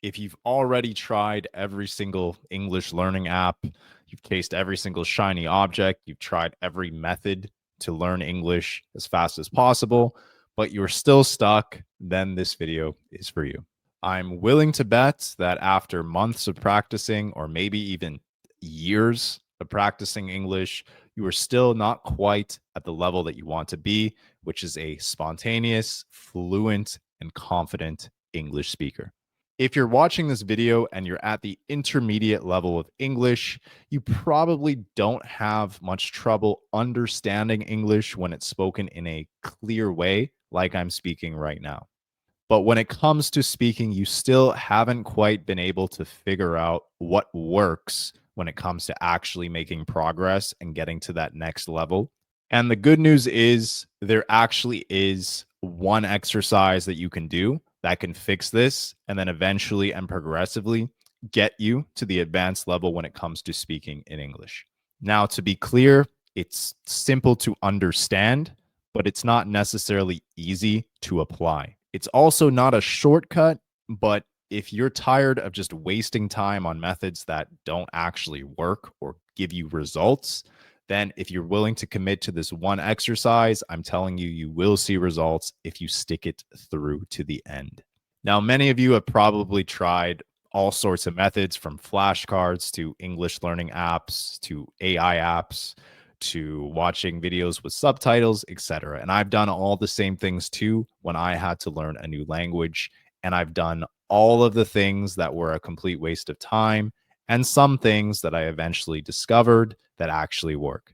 if you've already tried every single English learning app, you've chased every single shiny object, you've tried every method to learn English as fast as possible, but you're still stuck, then this video is for you. I'm willing to bet that after months of practicing, or maybe even years of practicing English, you are still not quite at the level that you want to be, which is a spontaneous, fluent, and confident English speaker. If you're watching this video and you're at the intermediate level of English, you probably don't have much trouble understanding English when it's spoken in a clear way, like I'm speaking right now. But when it comes to speaking, you still haven't quite been able to figure out what works when it comes to actually making progress and getting to that next level. And the good news is there actually is one exercise that you can do that can fix this and then eventually and progressively get you to the advanced level when it comes to speaking in English. Now, to be clear, it's simple to understand, but it's not necessarily easy to apply. It's also not a shortcut, but if you're tired of just wasting time on methods that don't actually work or give you results, then if you're willing to commit to this one exercise, I'm telling you, you will see results if you stick it through to the end. Now, many of you have probably tried all sorts of methods, from flashcards to English learning apps to AI apps to watching videos with subtitles, etc. And I've done all the same things too when I had to learn a new language. And I've done all of the things that were a complete waste of time and some things that I eventually discovered that actually work.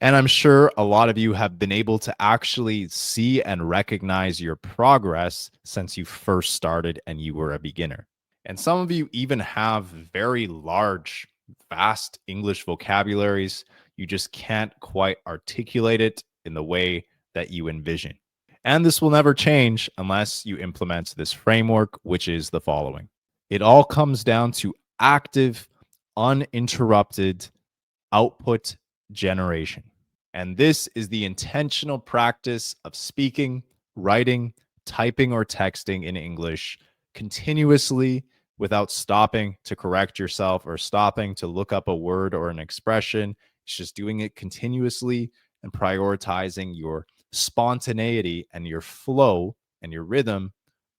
And I'm sure a lot of you have been able to actually see and recognize your progress since you first started and you were a beginner. And some of you even have very large, vast English vocabularies. You just can't quite articulate it in the way that you envision. And this will never change unless you implement this framework, which is the following. It all comes down to active, uninterrupted output generation. And this is the intentional practice of speaking, writing, typing, or texting in English continuously without stopping to correct yourself or stopping to look up a word or an expression. It's just doing it continuously and prioritizing your spontaneity and your flow and your rhythm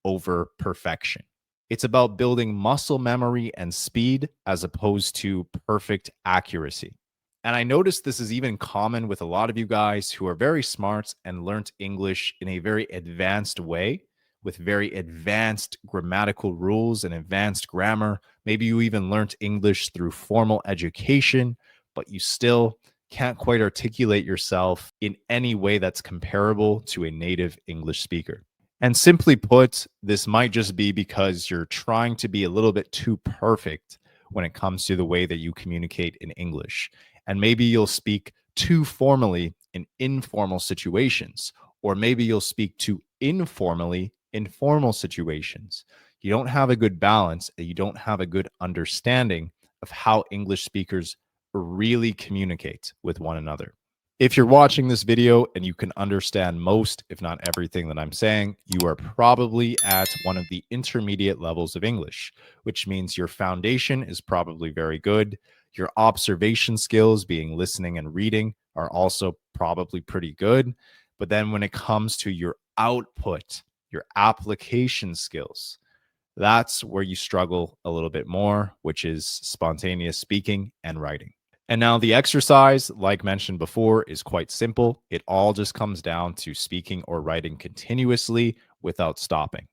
over perfection. It's about building muscle memory and speed as opposed to perfect accuracy. And I noticed this is even common with a lot of you guys who are very smart and learned English in a very advanced way with very advanced grammatical rules and advanced grammar. Maybe you even learned English through formal education, but you still can't quite articulate yourself in any way that's comparable to a native English speaker. And simply put, this might just be because you're trying to be a little bit too perfect when it comes to the way that you communicate in English. And maybe you'll speak too formally in informal situations, or maybe you'll speak too informally in formal situations. You don't have a good balance, and you don't have a good understanding of how English speakers really communicate with one another. If you're watching this video and you can understand most, if not everything that I'm saying, you are probably at one of the intermediate levels of English, which means your foundation is probably very good. Your observation skills, being listening and reading, are also probably pretty good. But then when it comes to your output, your application skills, that's where you struggle a little bit more, which is spontaneous speaking and writing. And now the exercise, like mentioned before, is quite simple. It all just comes down to speaking or writing continuously without stopping.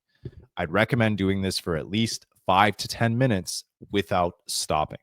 I'd recommend doing this for at least 5 to 10 minutes without stopping.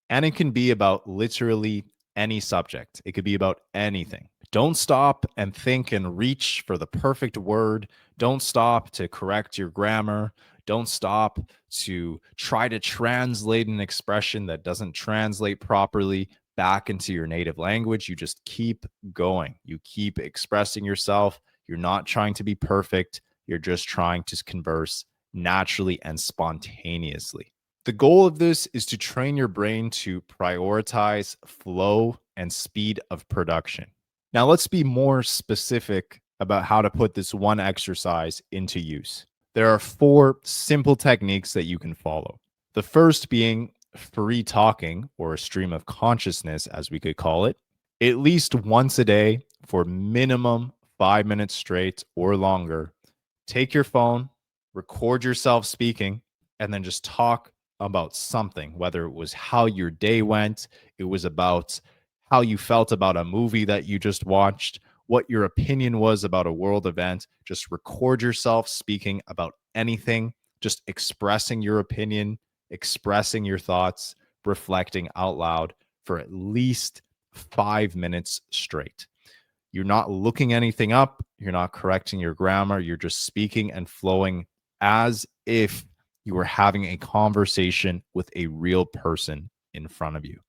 And it can be about literally any subject. It could be about anything. Don't stop and think and reach for the perfect word. Don't stop to correct your grammar. Don't stop to try to translate an expression that doesn't translate properly back into your native language. You just keep going. You keep expressing yourself. You're not trying to be perfect. You're just trying to converse naturally and spontaneously. The goal of this is to train your brain to prioritize flow and speed of production. Now, let's be more specific about how to put this one exercise into use. There are four simple techniques that you can follow. The first being free talking, or a stream of consciousness, as we could call it, at least once a day for minimum 5 minutes straight or longer. Take your phone, record yourself speaking, and then just talk about something, whether it was how your day went, it was about how you felt about a movie that you just watched, what your opinion was about a world event. Just record yourself speaking about anything, just expressing your opinion, expressing your thoughts, reflecting out loud for at least 5 minutes straight. You're not looking anything up. You're not correcting your grammar. You're just speaking and flowing as if you were having a conversation with a real person in front of you.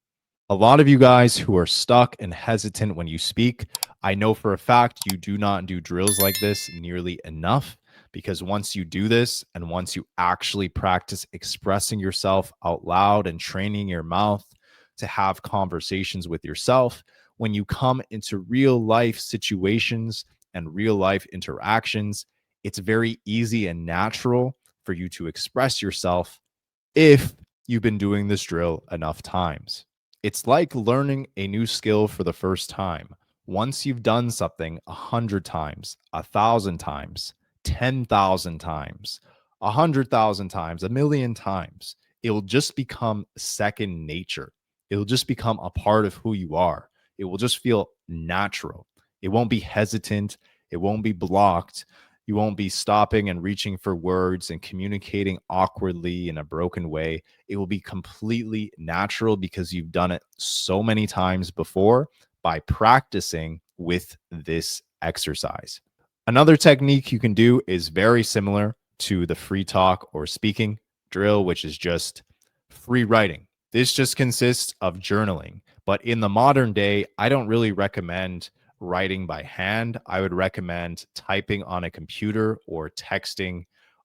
A lot of you guys who are stuck and hesitant when you speak, I know for a fact you do not do drills like this nearly enough, because once you do this and once you actually practice expressing yourself out loud and training your mouth to have conversations with yourself, when you come into real life situations and real life interactions, it's very easy and natural for you to express yourself if you've been doing this drill enough times. It's like learning a new skill for the first time. Once you've done something 100 times, 1,000 times, 10,000 times, 100,000 times, 1,000,000 times, it will just become second nature. It'll just become a part of who you are. It will just feel natural. It won't be hesitant. It won't be blocked. You won't be stopping and reaching for words and communicating awkwardly in a broken way. It will be completely natural because you've done it so many times before by practicing with this exercise. Another technique you can do is very similar to the free talk or speaking drill, which is just free writing. This just consists of journaling. But in the modern day, I don't really recommend writing by hand. I would recommend typing on a computer or texting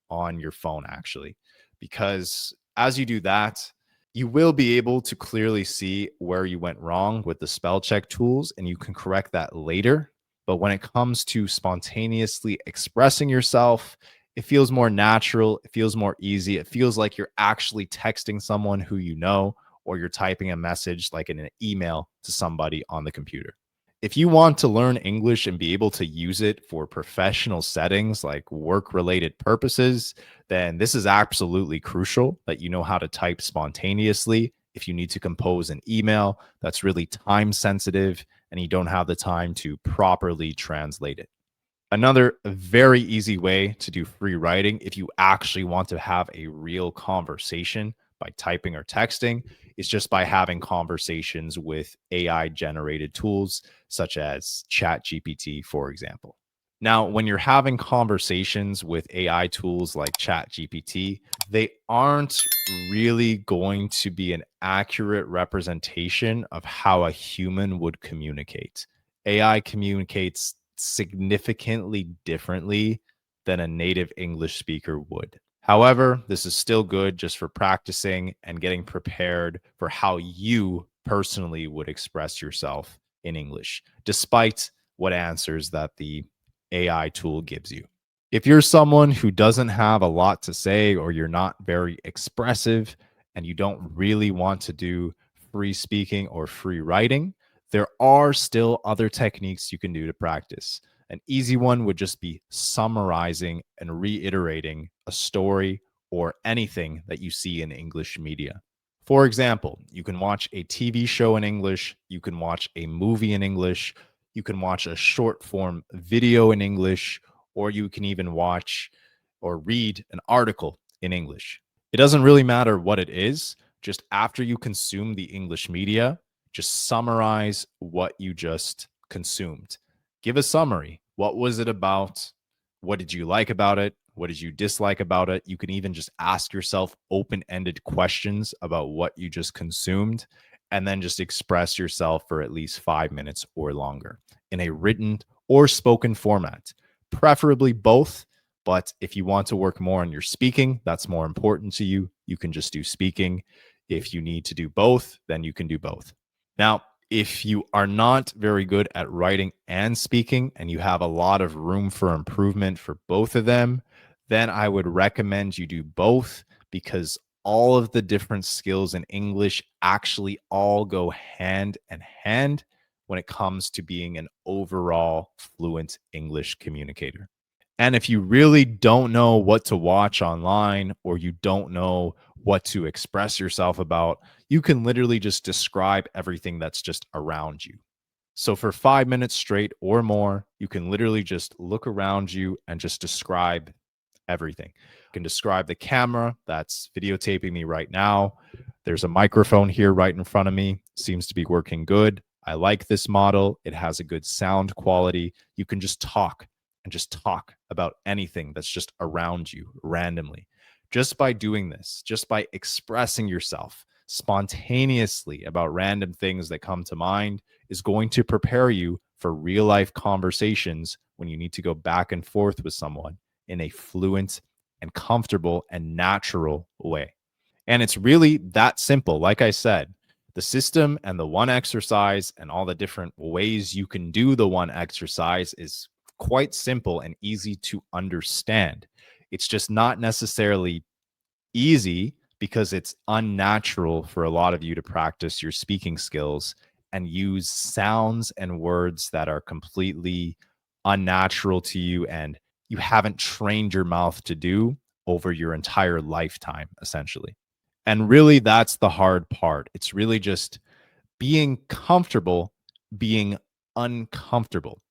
on your phone, actually, because as you do that, you will be able to clearly see where you went wrong with the spell check tools, and you can correct that later. But when it comes to spontaneously expressing yourself, it feels more natural. It feels more easy. It feels like you're actually texting someone who you know, or you're typing a message like in an email to somebody on the computer. If you want to learn English and be able to use it for professional settings like work related purposes, then this is absolutely crucial that you know how to type spontaneously. If you need to compose an email that's really time sensitive and you don't have the time to properly translate it. Another very easy way to do free writing, if you actually want to have a real conversation by typing or texting, is just by having conversations with AI generated tools such as ChatGPT, for example. Now, when you're having conversations with AI tools like ChatGPT, they aren't really going to be an accurate representation of how a human would communicate. AI communicates significantly differently than a native English speaker would. However, this is still good just for practicing and getting prepared for how you personally would express yourself in English, despite what answers that the AI tool gives you. If you're someone who doesn't have a lot to say, or you're not very expressive and you don't really want to do free speaking or free writing, there are still other techniques you can do to practice. An easy one would just be summarizing and reiterating a story or anything that you see in English media. For example, you can watch a TV show in English, you can watch a movie in English, you can watch a short form video in English, or you can even watch or read an article in English. It doesn't really matter what it is, just after you consume the English media, just summarize what you just consumed. Give a summary. What was it about? What did you like about it? What did you dislike about it? You can even just ask yourself open ended questions about what you just consumed, and then just express yourself for at least 5 minutes or longer in a written or spoken format, preferably both. But if you want to work more on your speaking, that's more important to you, you can just do speaking. If you need to do both, then you can do both. Now, if you are not very good at writing and speaking and you have a lot of room for improvement for both of them, then I would recommend you do both because all of the different skills in English actually all go hand in hand when it comes to being an overall fluent English communicator. And if you really don't know what to watch online or you don't know what to express yourself about, you can literally just describe everything that's just around you. So for 5 minutes straight or more, you can literally just look around you and just describe everything. I can describe the camera that's videotaping me right now. There's a microphone here right in front of me. Seems to be working good. I like this model. It has a good sound quality. You can just talk and just talk about anything that's just around you randomly. Just by doing this, just by expressing yourself spontaneously about random things that come to mind, is going to prepare you for real life conversations when you need to go back and forth with someone in a fluent and comfortable and natural way. And it's really that simple. Like I said, the system and the one exercise and all the different ways you can do the one exercise is quite simple and easy to understand. It's just not necessarily easy because it's unnatural for a lot of you to practice your speaking skills and use sounds and words that are completely unnatural to you and you haven't trained your mouth to do over your entire lifetime, essentially. And really, that's the hard part. It's really just being comfortable being uncomfortable.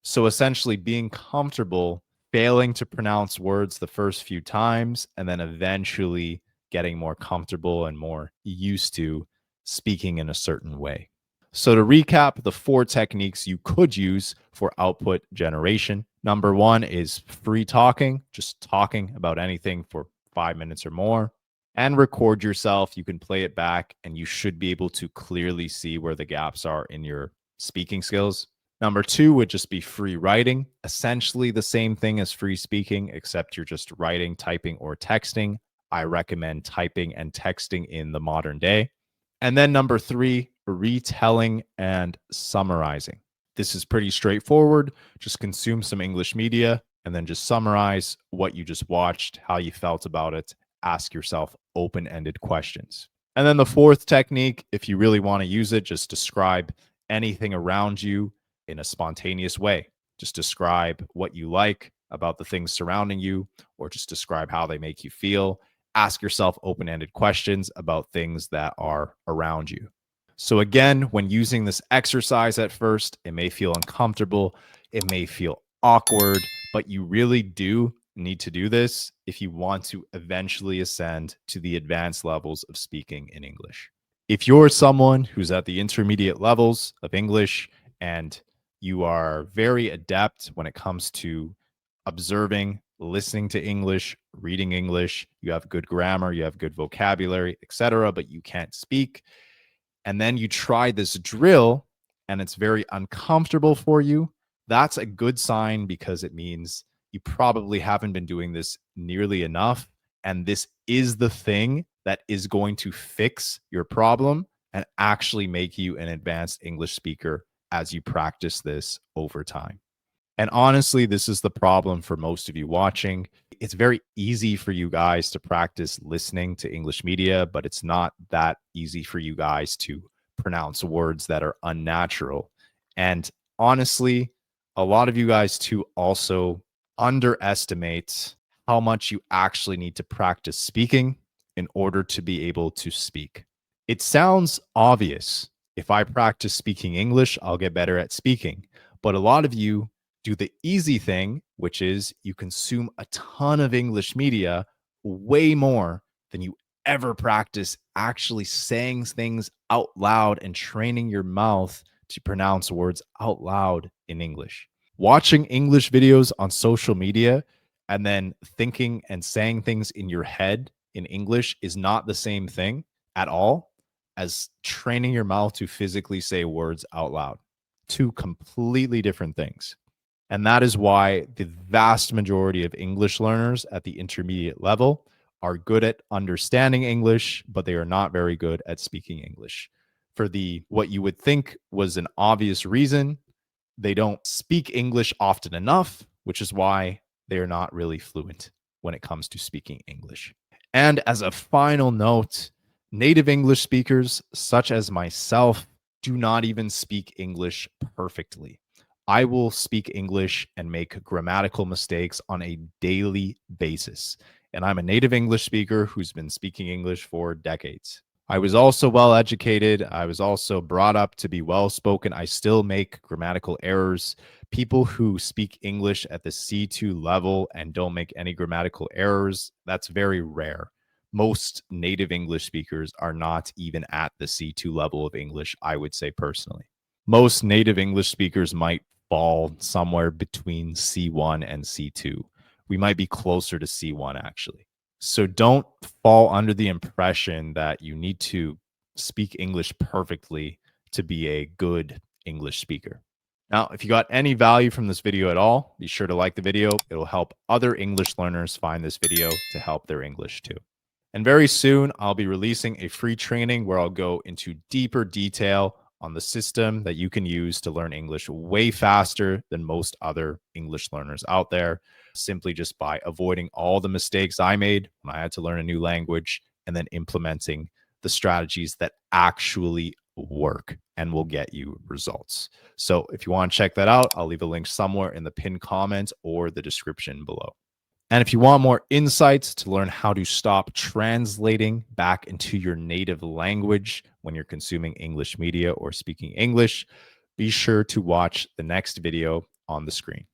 So essentially, being comfortable failing to pronounce words the first few times and then eventually getting more comfortable and more used to speaking in a certain way. So, to recap, the 4 techniques you could use for output generation. Number 1 is free talking, just talking about anything for 5 minutes or more, and record yourself. You can play it back, and you should be able to clearly see where the gaps are in your speaking skills. Number 2 would just be free writing, essentially the same thing as free speaking, except you're just writing, typing, or texting. I recommend typing and texting in the modern day. And then number 3, retelling and summarizing. This is pretty straightforward. Just consume some English media and then just summarize what you just watched, how you felt about it. Ask yourself open ended questions. And then the 4th technique, if you really want to use it, just describe anything around you in a spontaneous way. Just describe what you like about the things surrounding you, or just describe how they make you feel. Ask yourself open ended questions about things that are around you. So, again, when using this exercise at first, it may feel uncomfortable, it may feel awkward, but you really do need to do this if you want to eventually ascend to the advanced levels of speaking in English. If you're someone who's at the intermediate levels of English and you are very adept when it comes to observing, listening to English, reading English, you have good grammar, you have good vocabulary, etc., but you can't speak, and then you try this drill and it's very uncomfortable for you, that's a good sign because it means you probably haven't been doing this nearly enough. And this is the thing that is going to fix your problem and actually make you an advanced English speaker as you practice this over time. And honestly, this is the problem for most of you watching. It's very easy for you guys to practice listening to English media, but it's not that easy for you guys to pronounce words that are unnatural. And honestly, a lot of you guys too also underestimate how much you actually need to practice speaking in order to be able to speak. It sounds obvious. If I practice speaking English, I'll get better at speaking. But a lot of you do the easy thing, which is you consume a ton of English media, way more than you ever practice actually saying things out loud and training your mouth to pronounce words out loud in English. Watching English videos on social media and then thinking and saying things in your head in English is not the same thing at all as training your mouth to physically say words out loud. Two completely different things. And that is why the vast majority of English learners at the intermediate level are good at understanding English, but they are not very good at speaking English. For the what you would think was an obvious reason, they don't speak English often enough, which is why they are not really fluent. when it comes to speaking English. And as a final note, native English speakers, such as myself, do not even speak English perfectly. I will speak English and make grammatical mistakes on a daily basis. And I'm a native English speaker who's been speaking English for decades. I was also well educated. I was also brought up to be well spoken. I still make grammatical errors. People who speak English at the C2 level and don't make any grammatical errors, that's very rare. Most native English speakers are not even at the C2 level of English, I would say personally. Most native English speakers might fall somewhere between C1 and C2. We might be closer to C1 actually. So don't fall under the impression that you need to speak English perfectly to be a good English speaker. Now, if you got any value from this video at all, be sure to like the video. It'll help other English learners find this video to help their English too. And very soon, I'll be releasing a free training where I'll go into deeper detail on the system that you can use to learn English way faster than most other English learners out there, simply just by avoiding all the mistakes I made when I had to learn a new language and then implementing the strategies that actually work and will get you results. So if you want to check that out, I'll leave a link somewhere in the pinned comment or the description below. And if you want more insights to learn how to stop translating back into your native language when you're consuming English media or speaking English, be sure to watch the next video on the screen.